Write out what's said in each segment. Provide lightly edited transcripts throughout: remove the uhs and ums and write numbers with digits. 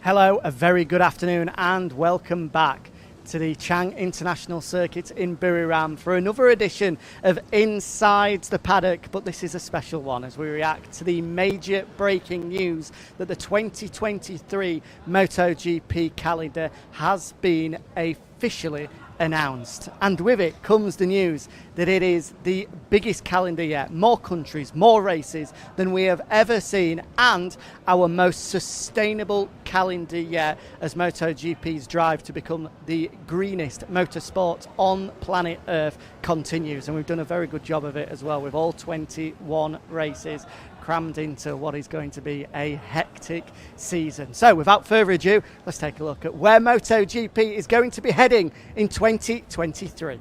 Hello, a very good afternoon and welcome back to the Chang International Circuit in Buriram for another edition of Inside the Paddock, but this is a special one as we react to the major breaking news that the 2023 MotoGP calendar has been officially announced, and with it comes the news that it is the biggest calendar yet, more countries, more races than we have ever seen, and our most sustainable calendar yet as MotoGP's drive to become the greenest motorsport on planet Earth continues. And we've done a very good job of it as well, with all 21 races crammed into what is going to be a hectic season. So without further ado, let's take a look at where MotoGP is going to be heading in 2023.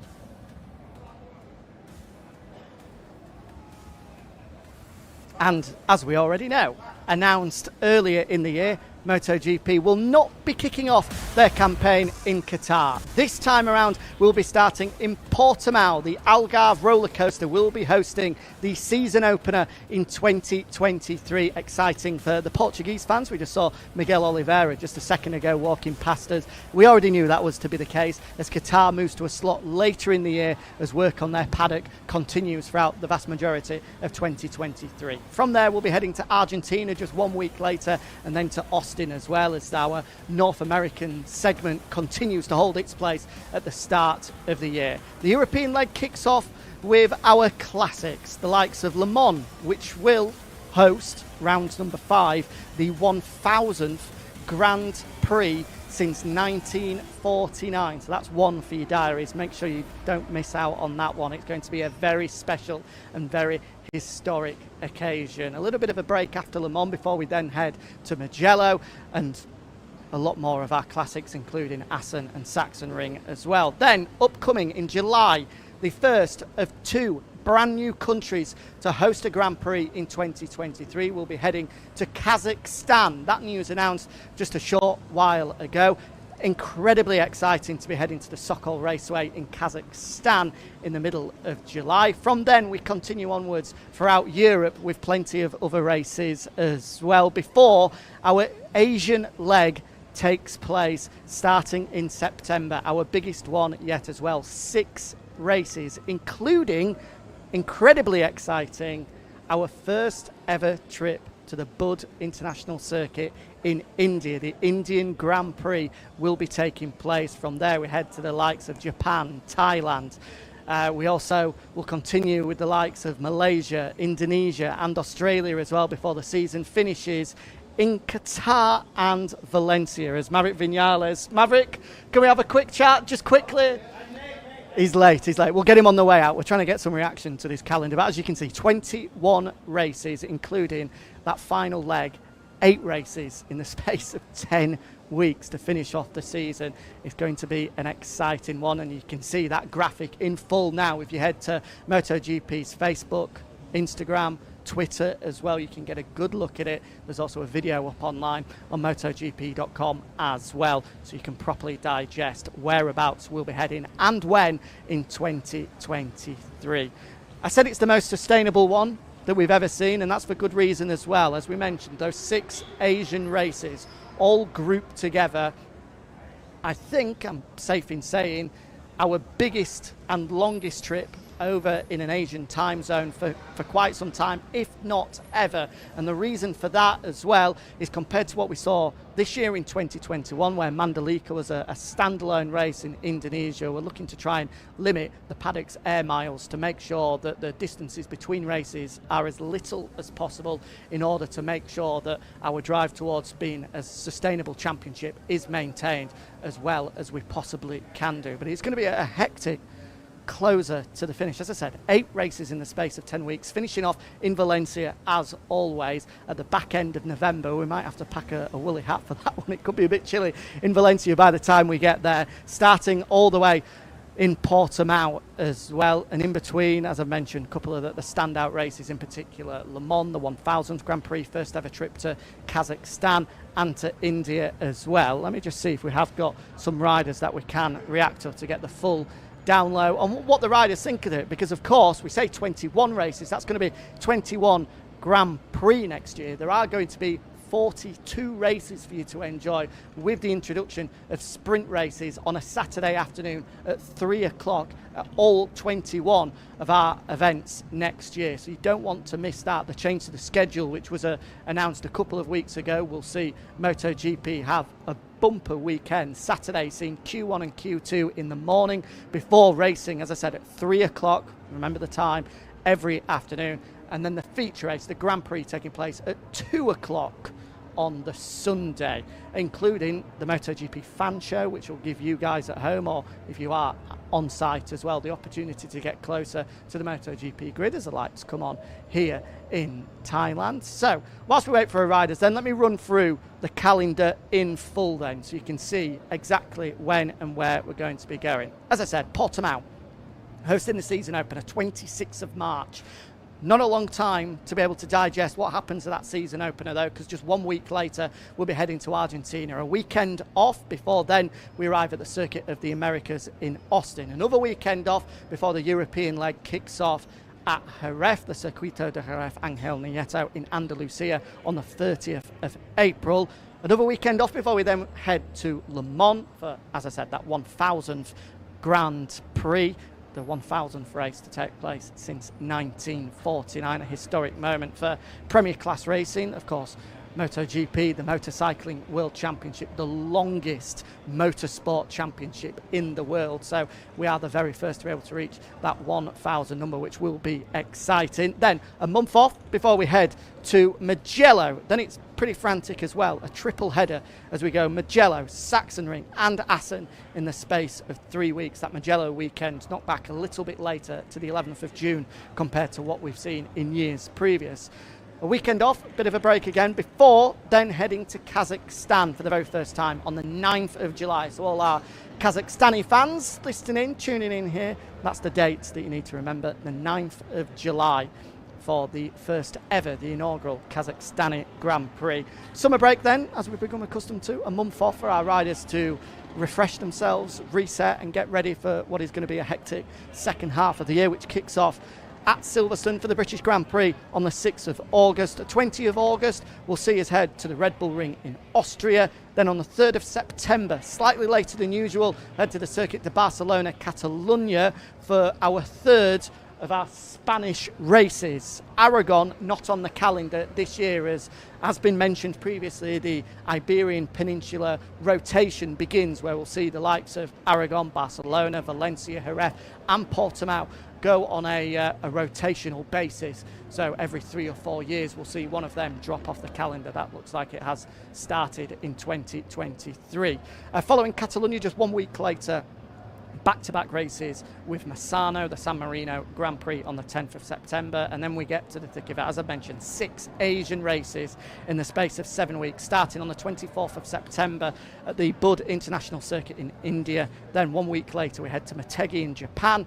And as we already know, announced earlier in the year, MotoGP will not be kicking off their campaign in Qatar. This time around, we'll be starting in Portimao. The Algarve roller coaster will be hosting the season opener in 2023. Exciting for the Portuguese fans. We just saw Miguel Oliveira just a second ago walking past us. We already knew that was to be the case as Qatar moves to a slot later in the year as work on their paddock continues throughout the vast majority of 2023. From there, we'll be heading to Argentina just 1 week later, and then to Austin as well, as our North American segment continues to hold its place at the start of the year. The European leg kicks off with our classics, the likes of Le Mans, which will host round number 5, the 1000th Grand Prix since 1949. So that's one for your diaries. Make sure you don't miss out on that one. It's going to be a very special and very historic occasion. A little bit of a break after Le Mans before we then head to Mugello, and a lot more of our classics, including Assen and Sachsenring as well. Then upcoming in July, the first of 2 brand new countries to host a Grand Prix in 2023. We'll be heading to Kazakhstan. That news announced just a short while ago. Incredibly exciting to be heading to the Sokol Raceway in Kazakhstan in the middle of July. From then we continue onwards throughout Europe with plenty of other races as well, before our Asian leg takes place starting in September, our biggest one yet as well. 6 races, including, incredibly exciting, our first ever trip to the Bud International Circuit in India. The Indian Grand Prix will be taking place. From there we head to the likes of Japan, Thailand. We also will continue with the likes of Malaysia, Indonesia and Australia as well before the season finishes in Qatar and Valencia. As Maverick Vinales. Maverick, can we have a quick chat just quickly? He's late. We'll get him on the way out. We're trying to get some reaction to this calendar. But as you can see, 21 races, including that final leg. 8 races in the space of 10 weeks to finish off the season. It's going to be an exciting one, and you can see that graphic in full now if you head to MotoGP's Facebook, Instagram, Twitter as well. You can get a good look at it. There's also a video up online on MotoGP.com as well, so you can properly digest whereabouts we'll be heading and when in 2023. I said it's the most sustainable one that we've ever seen, and that's for good reason as well. As we mentioned, those 6 Asian races all grouped together. I think I'm safe in saying our biggest and longest trip over in an Asian time zone for quite some time, if not ever. And the reason for that as well is compared to what we saw this year in 2021, where Mandalika was a standalone race in Indonesia. We're looking to try and limit the Paddock's air miles to make sure that the distances between races are as little as possible in order to make sure that our drive towards being a sustainable championship is maintained as well as we possibly can do. But it's going to be a hectic closer to the finish. As I said, 8 races in the space of 10 weeks, finishing off in Valencia as always at the back end of November. We might have to pack a woolly hat for that one. It could be a bit chilly in Valencia by the time we get there, starting all the way in Portimao as well, and in between, as I mentioned, a couple of the standout races, in particular Le Mans, the 1000th Grand Prix, first ever trip to Kazakhstan and to India as well. Let me just see if we have got some riders that we can react to get the full down low on what the riders think of it, because of course we say 21 races, that's going to be 21 Grand Prix next year. There are going to be 42 races for you to enjoy, with the introduction of sprint races on a Saturday afternoon at 3 o'clock at all 21 of our events next year. So you don't want to miss that. The change to the schedule, which was announced a couple of weeks ago, will see MotoGP have a bumper weekend. Saturday seeing Q1 and Q2 in the morning before racing, as I said, at 3 o'clock, remember the time, every afternoon. And then the feature race, the Grand Prix, taking place at 2 o'clock on the Sunday, including the MotoGP fan show, which will give you guys at home, or if you are on site as well, the opportunity to get closer to the MotoGP grid as the lights come on here in Thailand. So whilst we wait for our riders, then let me run through the calendar in full then, so you can see exactly when and where we're going to be going. As I said, Portimao hosting the season opener 26th of March. Not a long time to be able to digest what happens to that season opener though, because just 1 week later we'll be heading to Argentina. A weekend off before then we arrive at the Circuit of the Americas in Austin. Another weekend off before the European leg kicks off at Jerez, the Circuito de Jerez Ángel Nieto in Andalusia on the 30th of April. Another weekend off before we then head to Le Mans for, as I said, that 1000th Grand Prix. The 1000th race to take place since 1949, a historic moment for Premier Class racing. Of course, MotoGP, the Motorcycling World Championship, the longest motorsport championship in the world. So we are the very first to be able to reach that 1000 number, which will be exciting. Then a month off before we head to Mugello. Then it's pretty frantic as well, a triple header as we go Mugello, Sachsenring and Assen in the space of 3 weeks. That Mugello weekend knocked back a little bit later to the 11th of June compared to what we've seen in years previous. A weekend off, a bit of a break again, before then heading to Kazakhstan for the very first time on the 9th of July. So all our Kazakhstani fans listening in, tuning in here, that's the date that you need to remember, the 9th of July for the first ever, the inaugural Kazakhstani Grand Prix. Summer break then, as we've become accustomed to, a month off for our riders to refresh themselves, reset and get ready for what is going to be a hectic second half of the year, which kicks off at Silverstone for the British Grand Prix on the 6th of August. The 20th of August, we'll see us head to the Red Bull Ring in Austria. Then on the 3rd of September, slightly later than usual, head to the Circuit de Barcelona, Catalonia for our third of our Spanish races. Aragon not on the calendar this year, as been mentioned previously. The Iberian Peninsula rotation begins, where we'll see the likes of Aragon, Barcelona, Valencia, Jerez and Portimao go on a rotational basis. So every 3 or 4 years we'll see one of them drop off the calendar. That looks like it has started in 2023. Following Catalonia, just 1 week later, back-to-back races with Massano, the San Marino Grand Prix on the 10th of September, and then we get to the thick of it. As I mentioned, 6 Asian races in the space of 7 weeks, starting on the 24th of September at the Bud International Circuit in India. Then 1 week later we head to Motegi in Japan.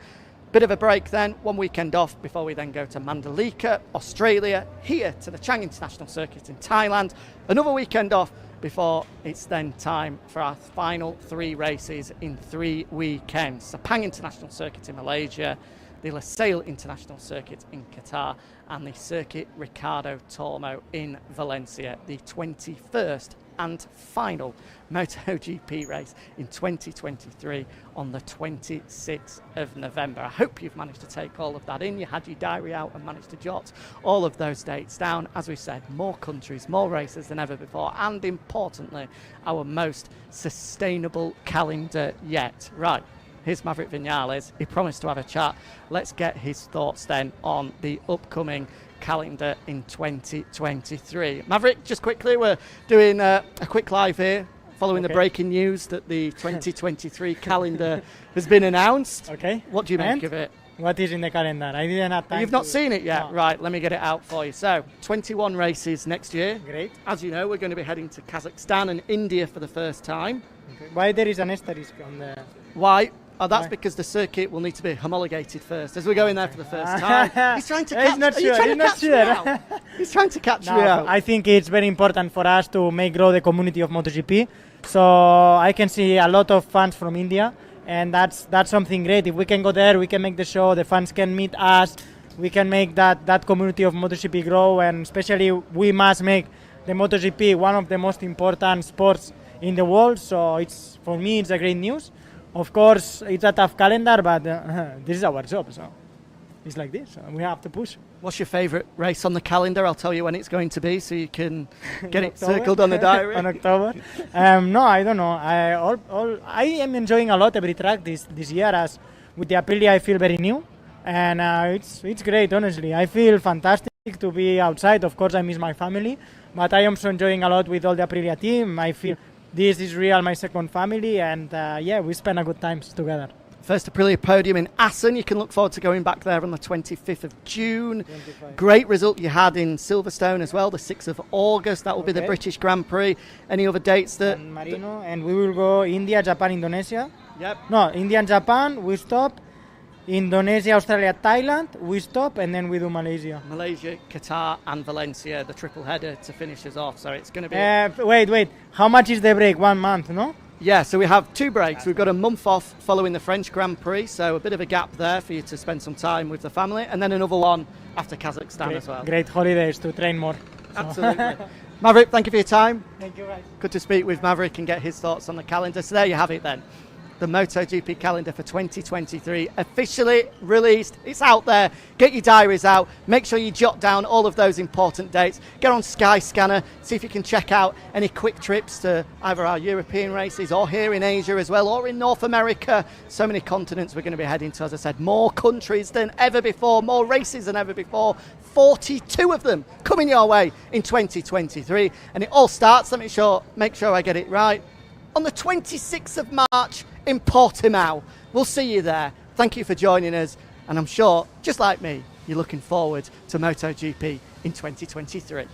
Bit of a break then, 1 weekend off before we then go to Mandalika, Australia, here to the Chang International Circuit in Thailand. Another weekend off before it's then time for our final 3 races in 3 weekends. Sepang International Circuit in Malaysia, the Losail International Circuit in Qatar, and the Circuit Ricardo Tormo in Valencia, the 21st and final MotoGP race in 2023 on the 26th of November. I hope you've managed to take all of that in. You had your diary out and managed to jot all of those dates down. As we said, more countries, more races than ever before, and importantly, our most sustainable calendar yet. Right, here's Maverick Viñales. He promised to have a chat. Let's get his thoughts then on the upcoming calendar in 2023. Maverick, just quickly, we're doing a quick live here following the breaking news that the 2023 calendar has been announced. Okay. What do you make of it? What is in the calendar? I didn't have time. You've not seen it yet? No. Right, let me get it out for you. So, 21 races next year. Great. As you know, we're going to be heading to Kazakhstan and India for the first time. Okay. Why there is an asterisk on the... Why? Oh, that's because the circuit will need to be homologated first, as we're going there for the first time. He's trying to catch me out. He's trying to catch me out. I think it's very important for us to make grow the community of MotoGP. So I can see a lot of fans from India, and that's something great. If we can go there, we can make the show, the fans can meet us, we can make that community of MotoGP grow, and especially we must make the MotoGP, one of the most important sports in the world. So it's for me, it's a great news. Of course, it's a tough calendar, but this is our job. So it's like this. So we have to push. What's your favourite race on the calendar? I'll tell you when it's going to be, so you can get it circled on the diary. On October. No, I don't know. I am enjoying a lot every track this year. As with the Aprilia, I feel very new, and it's great. Honestly, I feel fantastic to be outside. Of course, I miss my family, but I am so enjoying a lot with all the Aprilia team. I feel this is real, my second family, and we spend a good times together. First Aprilia podium in Assen. You can look forward to going back there on the 25th of June. 25. Great result you had in Silverstone as well, the 6th of August. That will be the British Grand Prix. Any other dates that... San Marino, and we will go India, Japan, Indonesia. Yep. No, India and Japan, we stop. Indonesia, Australia, Thailand, we stop, and then we do Malaysia. Malaysia, Qatar and Valencia, the triple header to finish us off. So it's going to be... Wait. How much is the break? 1 month, no? Yeah, so we have 2 breaks. We've got a month off following the French Grand Prix, so a bit of a gap there for you to spend some time with the family, and then another one after Kazakhstan as well. Great holidays to train more. Absolutely. Maverick, thank you for your time. Thank you, guys. Good to speak with Maverick and get his thoughts on the calendar. So there you have it then. The MotoGP calendar for 2023 officially released. It's out there. Get your diaries out. Make sure you jot down all of those important dates. Get on Skyscanner. See if you can check out any quick trips to either our European races or here in Asia as well, or in North America. So many continents we're going to be heading to. As I said, more countries than ever before, more races than ever before. 42 of them coming your way in 2023. And it all starts, make sure I get it right, on the 26th of March in Portimao. We'll see you there. Thank you for joining us, and I'm sure, just like me, you're looking forward to MotoGP in 2023.